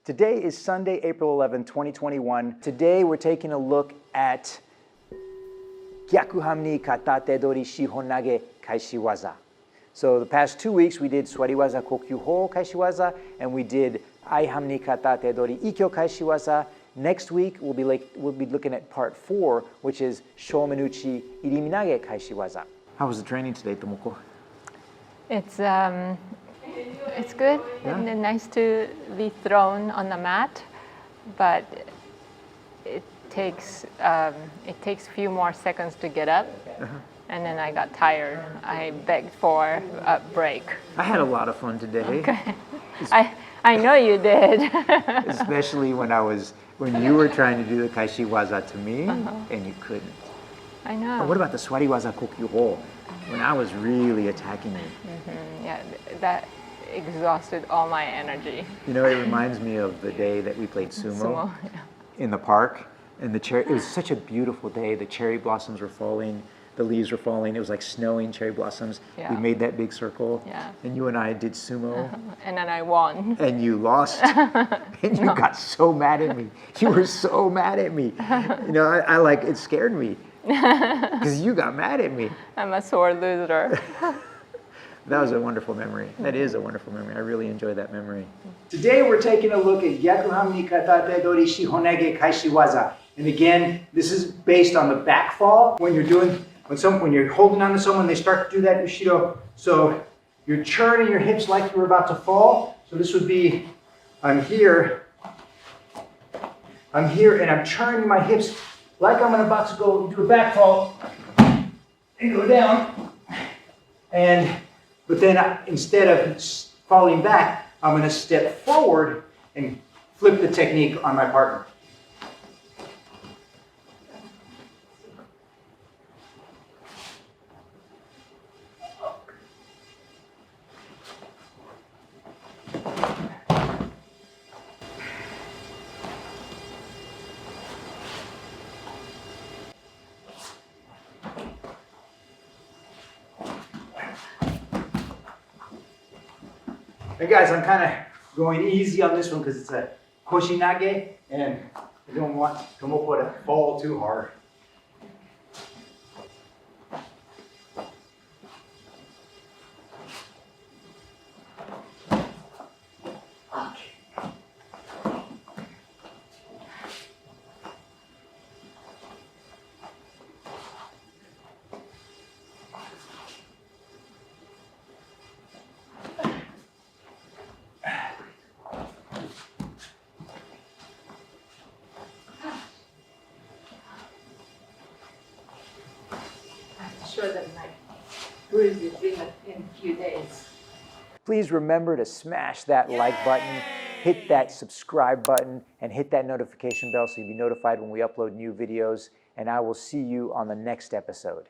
Today is Sunday, April 11, 2021. Today we're taking a look at Hanmi Katate Dori Shihonage Kaeshi Waza. So the past 2 weeks we did Swari Waza Kokyuho Kaeshi Waza, and we did Hanmi Katate Dori Ikkyo Kaeshi Waza. Next week we'll be looking at part 4, which is Shomenuchi Iriminage Kaeshi Waza. How was the training today, Tomoko? It's good, yeah. And nice to be thrown on the mat, but it takes a few more seconds to get up, and then I got tired. I begged for a break. I had a lot of fun today. Okay. I know you did. Especially when you were trying to do the Kaeshi Waza to me, and you couldn't. I know. But what about the Swari Waza Kokyuho, when I was really attacking you? Yeah, that exhausted all my energy. You know, it reminds me of the day that we played sumo Yeah. in the park, and it was such a beautiful day. The cherry blossoms were falling, the leaves were falling. It was like snowing cherry blossoms. Yeah. We made that big circle, Yeah. and you and I did sumo. And then I won. And you lost, and you got so mad at me. You were so mad at me. You know, it scared me because you got mad at me. I'm a sore loser. That was a wonderful memory. That is a wonderful memory. I really enjoyed that memory. Today we're taking a look at Hanmi Katate Dori Shihonage Kaeshi Waza. And again, this is based on the back fall. When you're holding on to someone, they start to do that Ushido. So you're churning your hips like you were about to fall. So this would be, I'm here, and I'm churning my hips like I'm about to go into a back fall and go down. But then instead of falling back, I'm going to step forward and flip the technique on my partner. Hey guys, I'm kind of going easy on this one because it's a koshinage, and I don't want Tomoko to fall too hard. Sure that my bruise is in a few days. Please remember to smash that like button, hit that subscribe button, and hit that notification bell so you'll be notified when we upload new videos. And I will see you on the next episode.